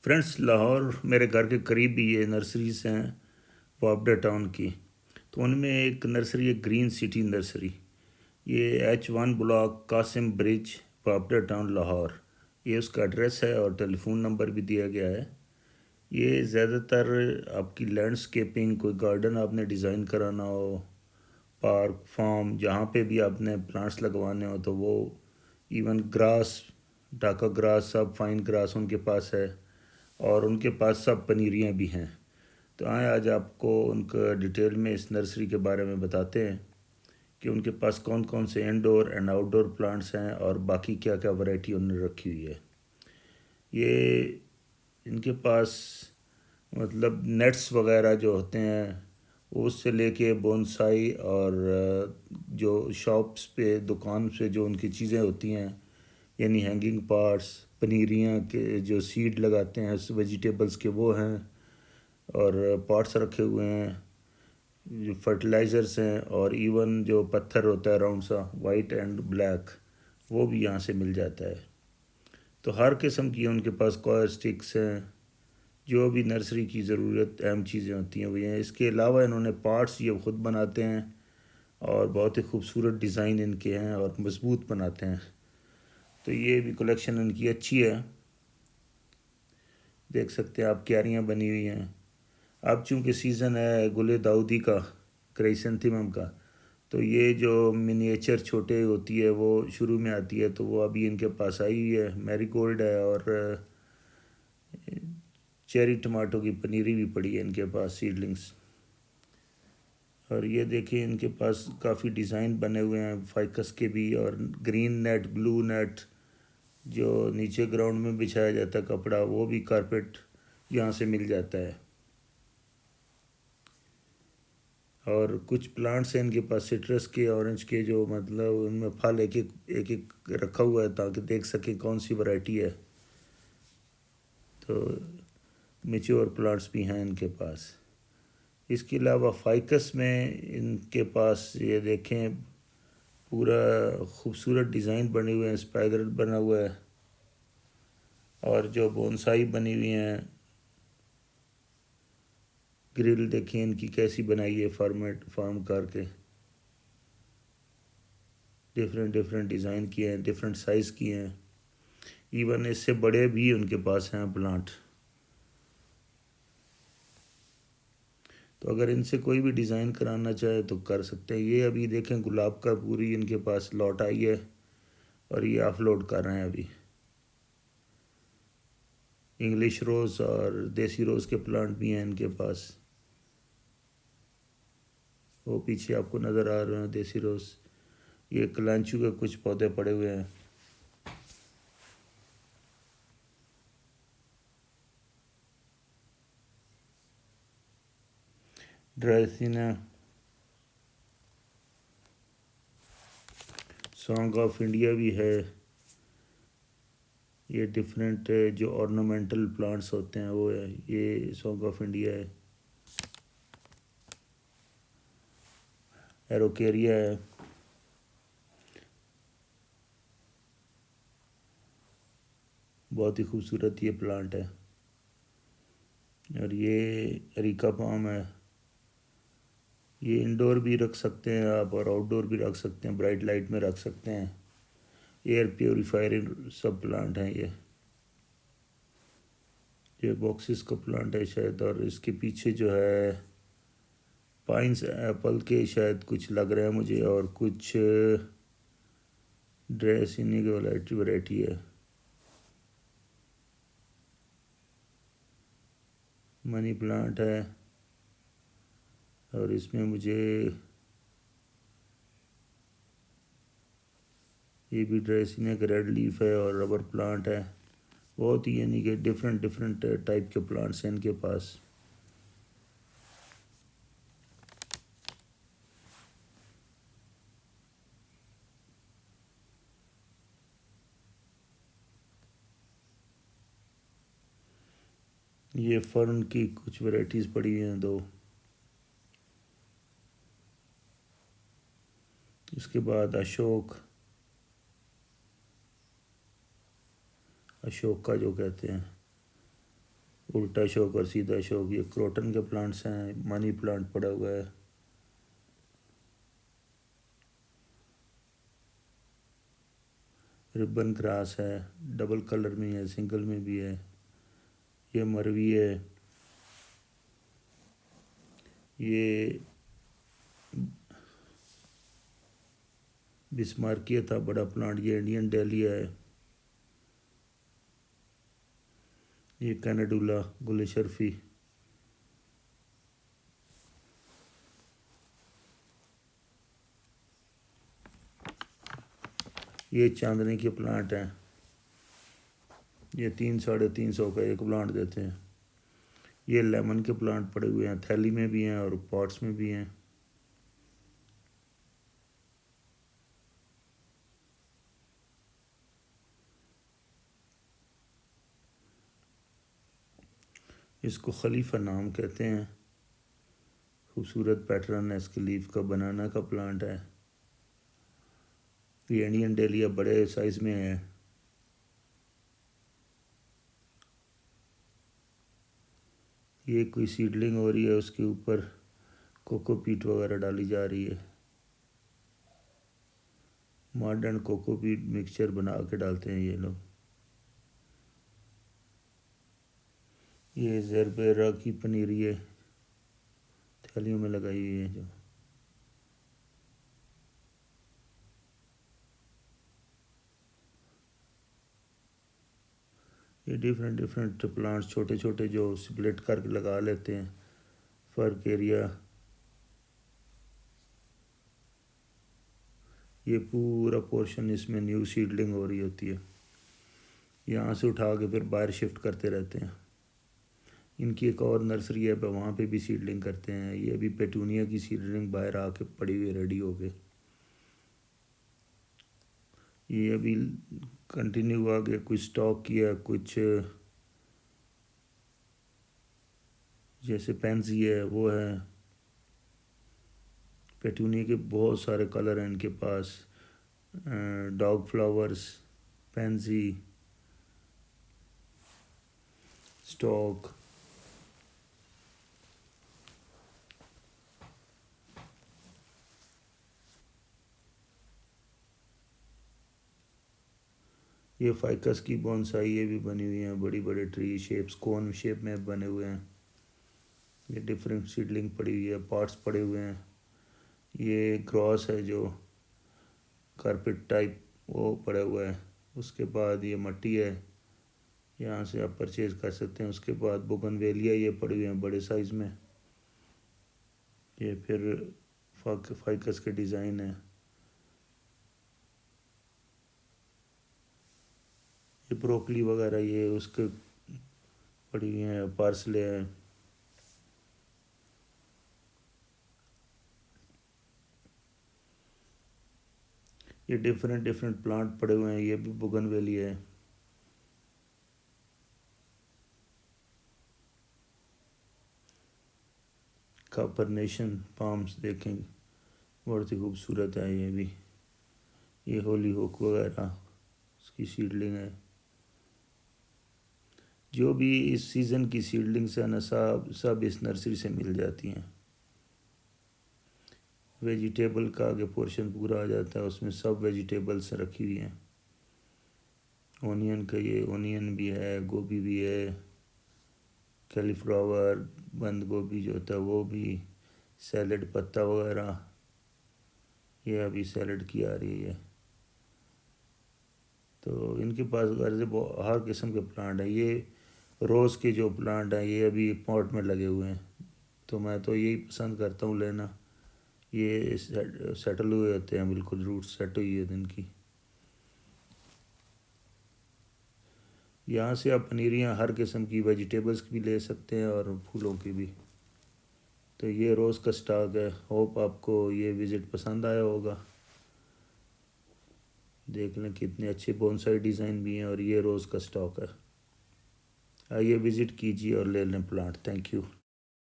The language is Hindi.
फ्रेंड्स, लाहौर मेरे घर के करीब ही ये नर्सरीज हैं वापडा टाउन की। तो उनमें एक नर्सरी है ग्रीन सिटी नर्सरी। ये H1 block Qasim bridge, Wapda town, Lahore. ये उसका एड्रेस है और टेलीफोन नंबर भी दिया गया है। ये ज़्यादातर आपकी लैंडस्केपिंग, कोई गार्डन आपने डिज़ाइन कराना हो, पार्क, फार्म, जहाँ पे भी आपने प्लांट्स लगवाने हो तो वो, इवन ग्रास, ढाका ग्रास, सब फाइन ग्रास उनके पास है। और उनके पास सब पनीरियाँ भी हैं। तो आए आज आपको उनका डिटेल में इस नर्सरी के बारे में बताते हैं कि उनके पास कौन कौन से इंडोर एंड आउटडोर प्लांट्स हैं और बाकी क्या क्या वैरायटी उन्होंने रखी हुई है। ये इनके पास मतलब नेट्स वगैरह जो होते हैं उससे लेके बोनसाई और जो शॉप्स पे, दुकान से जो उनकी चीज़ें होती हैं, यानी हैंगिंग पार्ट्स, पनीरियाँ के जो सीड लगाते हैं वेजिटेबल्स के, वो हैं। और पॉट्स रखे हुए हैं, जो फर्टिलाइज़र्स हैं, और इवन जो पत्थर होता है राउंड सा, वाइट एंड ब्लैक, वो भी यहाँ से मिल जाता है। तो हर किस्म की उनके पास कॉयर स्टिक्स हैं। जो भी नर्सरी की ज़रूरत अहम चीज़ें होती हैं वो हैं। इसके अलावा इन्होंने पार्ट्स ये ख़ुद बनाते हैं और बहुत ही खूबसूरत डिज़ाइन इनके हैं और मज़बूत बनाते हैं। तो ये भी कलेक्शन इनकी अच्छी है। देख सकते हैं आप, क्यारियाँ बनी हुई हैं। अब चूँकि सीज़न है गुले दाऊदी का, क्राइसेंथेमम का, तो ये जो मिनिएचर छोटे होती है वो शुरू में आती है, तो वो अभी इनके पास आई हुई है। मैरीगोल्ड है और चेरी टमाटो की पनीरी भी पड़ी है इनके पास, सीडलिंग्स। और ये देखिए इनके पास काफ़ी डिज़ाइन बने हुए हैं फाइकस के भी, और ग्रीन नेट, ब्लू नेट, जो नीचे ग्राउंड में बिछाया जाता है कपड़ा, वो भी कारपेट यहाँ से मिल जाता है। और कुछ प्लांट्स हैं इनके पास सिट्रस के, ऑरेंज के, जो मतलब उनमें फल एक एक एक एक रखा हुआ है ताकि देख सके कौन सी वैरायटी है। तो मेच्योर प्लांट्स भी हैं इनके पास। इसके अलावा फाइकस में इनके पास ये देखें पूरा खूबसूरत डिज़ाइन बने हुए हैं, स्पाइरल बना हुआ है। और जो बोनसाई बनी हुई हैं, ग्रिल देखिए इनकी कैसी बनाई है, फार्म करके डिफरेंट डिफरेंट डिज़ाइन किए हैं, डिफरेंट साइज़ किए हैं। इवन इससे बड़े भी उनके पास हैं प्लांट। तो अगर इनसे कोई भी डिज़ाइन कराना चाहे तो कर सकते हैं। ये अभी देखें गुलाब का पूरी इनके पास लॉट आई है और ये ऑफलोड कर रहे हैं अभी। इंग्लिश रोज़ और देसी रोज़ के प्लांट भी हैं इनके पास। वो पीछे आपको नज़र आ रहे हैं देसी रोज़। ये कलांचू के कुछ पौधे पड़े हुए हैं। ड्राइसिना, सॉन्ग ऑफ इंडिया भी है। ये डिफरेंट जो ऑर्नामेंटल प्लांट्स होते हैं वो है, ये सॉन्ग ऑफ इंडिया है। एरोकेरिया है। बहुत ही खूबसूरत ये प्लांट है। और ये अरिका पाम है। ये इंडोर भी रख सकते हैं आप और आउटडोर भी रख सकते हैं, ब्राइट लाइट में रख सकते हैं। एयर प्योरीफायर सब प्लांट हैं ये बॉक्सेस का प्लांट है शायद। और इसके पीछे जो है पाइन्स एप्पल के शायद कुछ लग रहा है मुझे, और कुछ ड्रेस इन्हीं की वैरायटी है। मनी प्लांट है। और इसमें मुझे ये भी ड्रेसिना का रेड लीफ है और रबर प्लांट है। बहुत ही यानी कि डिफरेंट डिफरेंट टाइप के प्लांट्स हैं इनके पास। ये फर्न की कुछ वैरायटीज़ पड़ी हैं दो। इसके बाद अशोक, अशोक का जो कहते हैं, उल्टा शौक और सीधा शौक, ये क्रोटन के प्लांट्स हैं। मनी प्लांट पड़ा हुआ है। रिबन ग्रास है, डबल कलर में है, सिंगल में भी है। ये मरवी है। ये बिस्मार्किया था बड़ा प्लांट। ये इंडियन डेलिया है। ये कैनेडुला गुल शर्फी। ये चांदनी के प्लांट हैं। ये 300-350 का एक प्लांट देते हैं। ये लेमन के प्लांट पड़े हुए हैं, थैली में भी हैं और पॉट्स में भी हैं। इसको खलीफा नाम कहते हैं। खूबसूरत पैटर्न है इसके लीफ का। बनाना का प्लांट है। ये इंडियन डेलिया बड़े साइज़ में है। ये कोई सीडलिंग हो रही है, उसके ऊपर कोकोपीट वगैरह डाली जा रही है। मॉडर्न कोकोपीट मिक्सचर बना के डालते हैं ये लोग। ये ज़रबेरा की पनीरी है, थैलियों में लगाई हुई है जो। ये डिफरेंट डिफरेंट प्लांट्स छोटे छोटे जो स्प्लिट करके लगा लेते हैं। फर्क एरिया। ये पूरा पोर्शन इसमें न्यू सीडलिंग हो रही होती है। यहाँ से उठा के फिर बाहर शिफ्ट करते रहते हैं। इनकी एक और नर्सरी है, वहाँ पे भी सीडलिंग करते हैं। ये अभी पेटूनिया की सीडलिंग बाहर आके पड़ी हुई रेडी हो गए। ये अभी कंटिन्यू हुआ गया, कुछ स्टॉक किया, कुछ जैसे पेंसी है वो है। पेटूनिया के बहुत सारे कलर हैं इनके पास। Dog flowers, pansy, stock. ये फाइकस की बोनसाई ये भी बनी हुई हैं, बड़ी बड़े ट्री शेप्स, कोन शेप में बने हुए हैं। ये डिफरेंट सीडलिंग पड़ी हुई है, पार्ट्स पड़े हुए हैं। ये क्रॉस है जो कारपेट टाइप, वो पड़ा हुआ है। उसके बाद ये मट्टी है, यहाँ से आप परचेज़ कर सकते हैं। उसके बाद बोगनवेलिया ये पड़े हुए हैं बड़े साइज़ में। ये फिर फाइकस के डिज़ाइन है। ये ब्रोकली वगैरह ये उसके पड़ी हुई हैं, पार्सले हैं। ये डिफरेंट डिफरेंट प्लांट पड़े हुए हैं। ये भी बोगनवेलिया है। कार्पनेशन पाम्स देखें, बहुत ही खूबसूरत है ये भी। ये होली होक वगैरह उसकी सीडलिंग है। जो भी इस सीज़न की सीडलिंग्स है ना, सब सब इस नर्सरी से मिल जाती हैं। वेजिटेबल का आगे पोर्शन पूरा आ जाता है, उसमें सब वेजिटेबल्स रखी हुई हैं। ओनियन का ये ओनियन भी है, गोभी भी है, कैलीफ्लावर, बंद गोभी जो होता है वो भी, सैलड पत्ता वगैरह। ये अभी सैलड की आ रही है। तो इनके पास घर से हर किस्म के प्लांट हैं। ये रोज़ के जो प्लांट हैं ये अभी पॉट में लगे हुए हैं, तो मैं तो यही पसंद करता हूँ लेना। ये सेटल हुए होते हैं, बिल्कुल रूट सेट हुई है इनकी। यहाँ से आप पनीरियाँ हर किस्म की वेजिटेबल्स की भी ले सकते हैं और फूलों की भी। तो ये रोज़ का स्टॉक है। होप आपको ये विज़िट पसंद आया होगा। देख लें कितने अच्छे बोनसाई डिज़ाइन भी हैं, और ये रोज़ का स्टॉक है। आइए विज़िट कीजिए और ले लें प्लांट। Thank you.